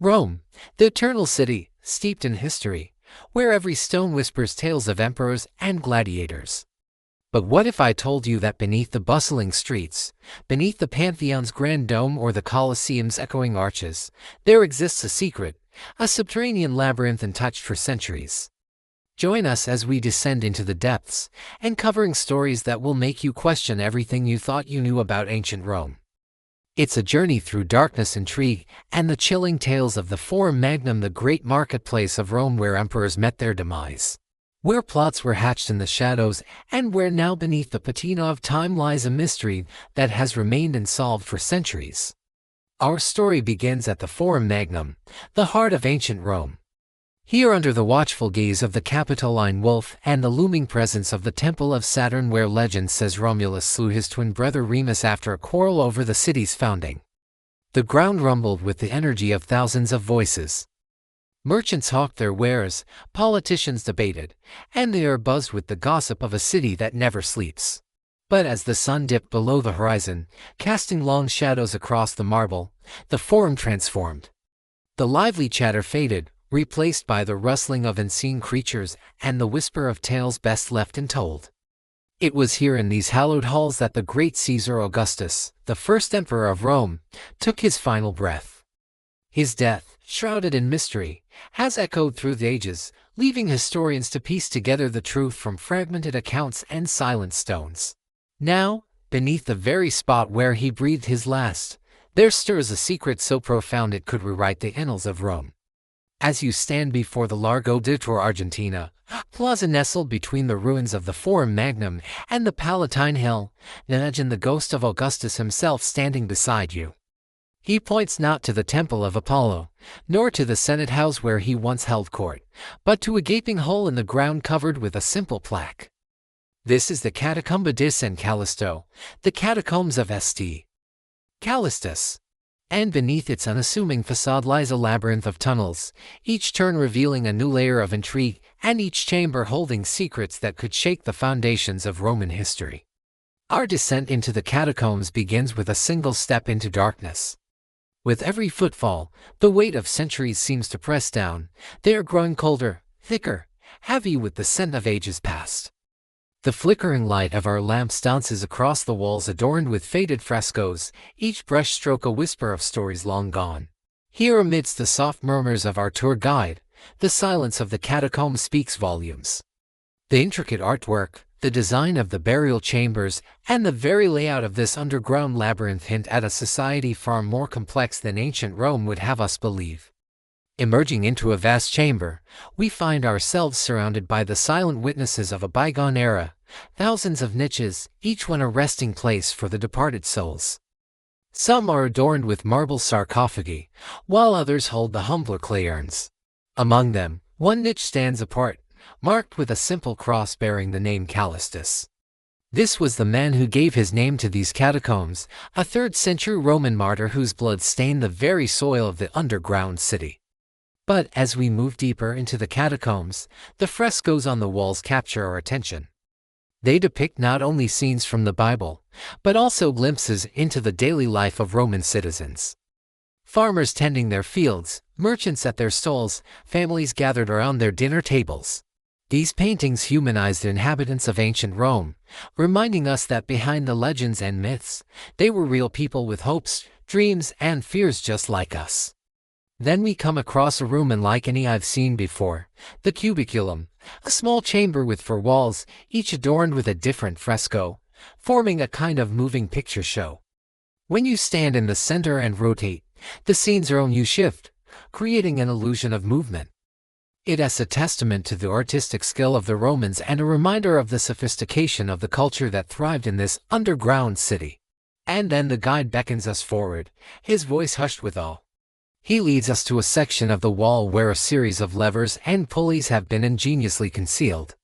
Rome, the eternal city, steeped in history, where every stone whispers tales of emperors and gladiators. But what if I told you that beneath the bustling streets, beneath the Pantheon's grand dome or the Colosseum's echoing arches, there exists a secret, a subterranean labyrinth untouched for centuries? Join us as we descend into the depths, uncovering stories that will make you question everything you thought you knew about ancient Rome. It's a journey through darkness, intrigue, and the chilling tales of the Forum Magnum, the great marketplace of Rome where emperors met their demise, where plots were hatched in the shadows, and where now beneath the patina of time lies a mystery that has remained unsolved for centuries. Our story begins at the Forum Magnum, the heart of ancient Rome. Here, under the watchful gaze of the Capitoline wolf and the looming presence of the Temple of Saturn, where legend says Romulus slew his twin brother Remus after a quarrel over the city's founding. The ground rumbled with the energy of thousands of voices. Merchants hawked their wares, politicians debated, and the air buzzed with the gossip of a city that never sleeps. But as the sun dipped below the horizon, casting long shadows across the marble, the Forum transformed. The lively chatter faded, replaced by the rustling of unseen creatures and the whisper of tales best left untold. It was here in these hallowed halls that the great Caesar Augustus, the first emperor of Rome, took his final breath. His death, shrouded in mystery, has echoed through the ages, leaving historians to piece together the truth from fragmented accounts and silent stones. Now, beneath the very spot where he breathed his last, there stirs a secret so profound it could rewrite the annals of Rome. As you stand before the Largo de Tor Argentina, plaza nestled between the ruins of the Forum Magnum and the Palatine Hill, imagine the ghost of Augustus himself standing beside you. He points not to the Temple of Apollo, nor to the Senate House where he once held court, but to a gaping hole in the ground covered with a simple plaque. This is the Catacombs of San Callistus, the Catacombs of St. Callistus. And beneath its unassuming facade lies a labyrinth of tunnels, each turn revealing a new layer of intrigue, and each chamber holding secrets that could shake the foundations of Roman history. Our descent into the catacombs begins with a single step into darkness. With every footfall, the weight of centuries seems to press down. They are growing colder, thicker, heavy with the scent of ages past. The flickering light of our lamps dances across the walls adorned with faded frescoes, each brushstroke a whisper of stories long gone. Here, amidst the soft murmurs of our tour guide, the silence of the catacombs speaks volumes. The intricate artwork, the design of the burial chambers, and the very layout of this underground labyrinth hint at a society far more complex than ancient Rome would have us believe. Emerging into a vast chamber, we find ourselves surrounded by the silent witnesses of a bygone era, thousands of niches, each one a resting place for the departed souls. Some are adorned with marble sarcophagi, while others hold the humbler clay urns. Among them, one niche stands apart, marked with a simple cross bearing the name Callistus. This was the man who gave his name to these catacombs, a 3rd-century Roman martyr whose blood stained the very soil of the underground city. But as we move deeper into the catacombs, the frescoes on the walls capture our attention. They depict not only scenes from the Bible, but also glimpses into the daily life of Roman citizens. Farmers tending their fields, merchants at their stalls, families gathered around their dinner tables. These paintings humanize the inhabitants of ancient Rome, reminding us that behind the legends and myths, they were real people with hopes, dreams, and fears just like us. Then we come across a room unlike any I've seen before, the Cubiculum, a small chamber with 4 walls, each adorned with a different fresco, forming a kind of moving picture show. When you stand in the center and rotate, the scenes around you shift, creating an illusion of movement. It is a testament to the artistic skill of the Romans and a reminder of the sophistication of the culture that thrived in this underground city. And then the guide beckons us forward, his voice hushed with awe. He leads us to a section of the wall where a series of levers and pulleys have been ingeniously concealed.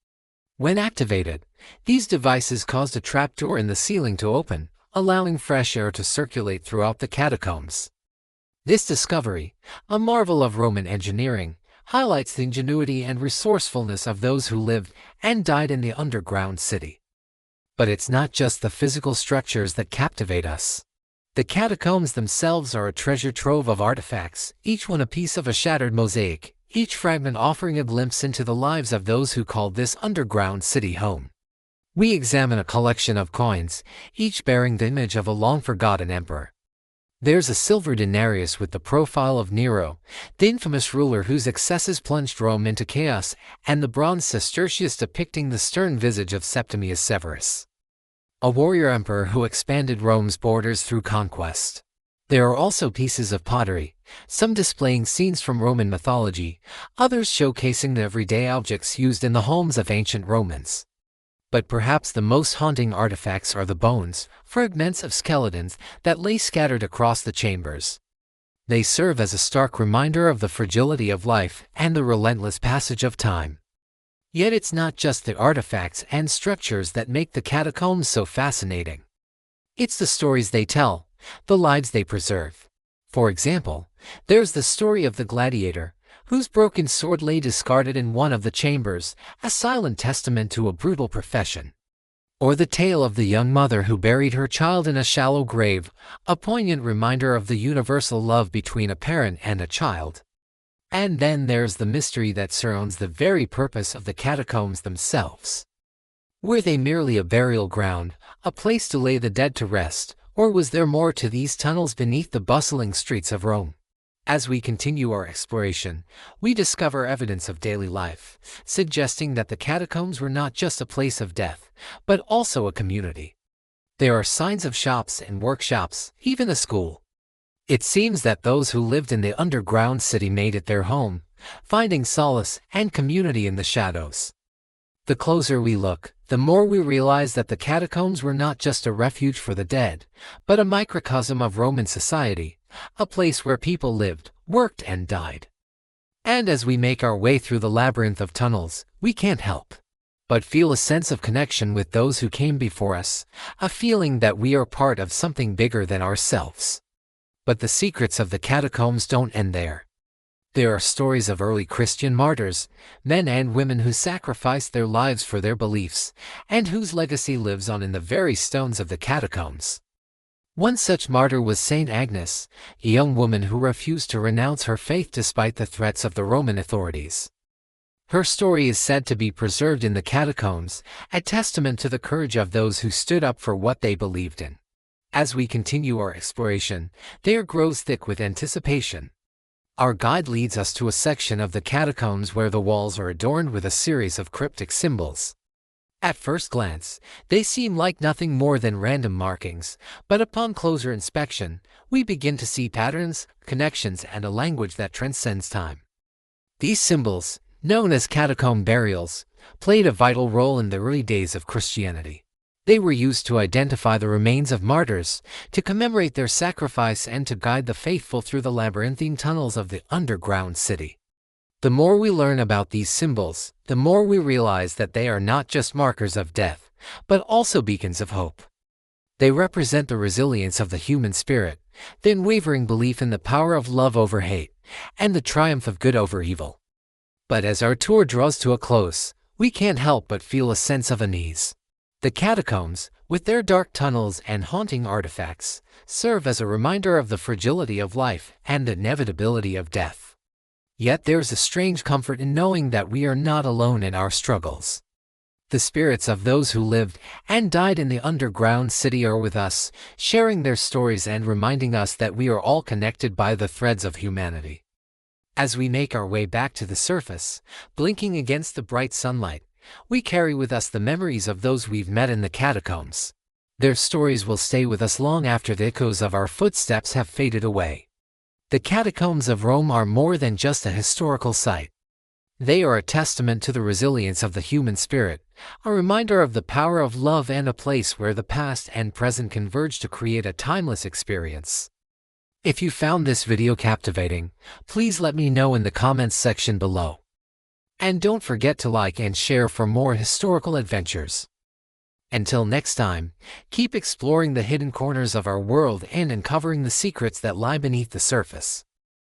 When activated, these devices caused a trapdoor in the ceiling to open, allowing fresh air to circulate throughout the catacombs. This discovery, a marvel of Roman engineering, highlights the ingenuity and resourcefulness of those who lived and died in the underground city. But it's not just the physical structures that captivate us. The catacombs themselves are a treasure trove of artifacts, each one a piece of a shattered mosaic, each fragment offering a glimpse into the lives of those who called this underground city home. We examine a collection of coins, each bearing the image of a long-forgotten emperor. There's a silver denarius with the profile of Nero, the infamous ruler whose excesses plunged Rome into chaos, and the bronze sestertius depicting the stern visage of Septimius Severus, a warrior emperor who expanded Rome's borders through conquest. There are also pieces of pottery, some displaying scenes from Roman mythology, others showcasing the everyday objects used in the homes of ancient Romans. But perhaps the most haunting artifacts are the bones, fragments of skeletons that lay scattered across the chambers. They serve as a stark reminder of the fragility of life and the relentless passage of time. Yet it's not just the artifacts and structures that make the catacombs so fascinating. It's the stories they tell, the lives they preserve. For example, there's the story of the gladiator, whose broken sword lay discarded in one of the chambers, a silent testament to a brutal profession. Or the tale of the young mother who buried her child in a shallow grave, a poignant reminder of the universal love between a parent and a child. And then there's the mystery that surrounds the very purpose of the catacombs themselves. Were they merely a burial ground, a place to lay the dead to rest, or was there more to these tunnels beneath the bustling streets of Rome? As we continue our exploration, we discover evidence of daily life, suggesting that the catacombs were not just a place of death, but also a community. There are signs of shops and workshops, even a school. It seems that those who lived in the underground city made it their home, finding solace and community in the shadows. The closer we look, the more we realize that the catacombs were not just a refuge for the dead, but a microcosm of Roman society, a place where people lived, worked, and died. And as we make our way through the labyrinth of tunnels, we can't help but feel a sense of connection with those who came before us, a feeling that we are part of something bigger than ourselves. But the secrets of the catacombs don't end there. There are stories of early Christian martyrs, men and women who sacrificed their lives for their beliefs, and whose legacy lives on in the very stones of the catacombs. One such martyr was Saint Agnes, a young woman who refused to renounce her faith despite the threats of the Roman authorities. Her story is said to be preserved in the catacombs, a testament to the courage of those who stood up for what they believed in. As we continue our exploration, the air grows thick with anticipation. Our guide leads us to a section of the catacombs where the walls are adorned with a series of cryptic symbols. At first glance, they seem like nothing more than random markings, but upon closer inspection, we begin to see patterns, connections, and a language that transcends time. These symbols, known as catacomb burials, played a vital role in the early days of Christianity. They were used to identify the remains of martyrs, to commemorate their sacrifice, and to guide the faithful through the labyrinthine tunnels of the underground city. The more we learn about these symbols, the more we realize that they are not just markers of death, but also beacons of hope. They represent the resilience of the human spirit, the unwavering belief in the power of love over hate, and the triumph of good over evil. But as our tour draws to a close, we can't help but feel a sense of unease. The catacombs, with their dark tunnels and haunting artifacts, serve as a reminder of the fragility of life and the inevitability of death. Yet there's a strange comfort in knowing that we are not alone in our struggles. The spirits of those who lived and died in the underground city are with us, sharing their stories and reminding us that we are all connected by the threads of humanity. As we make our way back to the surface, blinking against the bright sunlight, we carry with us the memories of those we've met in the catacombs. Their stories will stay with us long after the echoes of our footsteps have faded away. The catacombs of Rome are more than just a historical site. They are a testament to the resilience of the human spirit, a reminder of the power of love, and a place where the past and present converge to create a timeless experience. If you found this video captivating, please let me know in the comments section below. And don't forget to like and share for more historical adventures. Until next time, keep exploring the hidden corners of our world and uncovering the secrets that lie beneath the surface.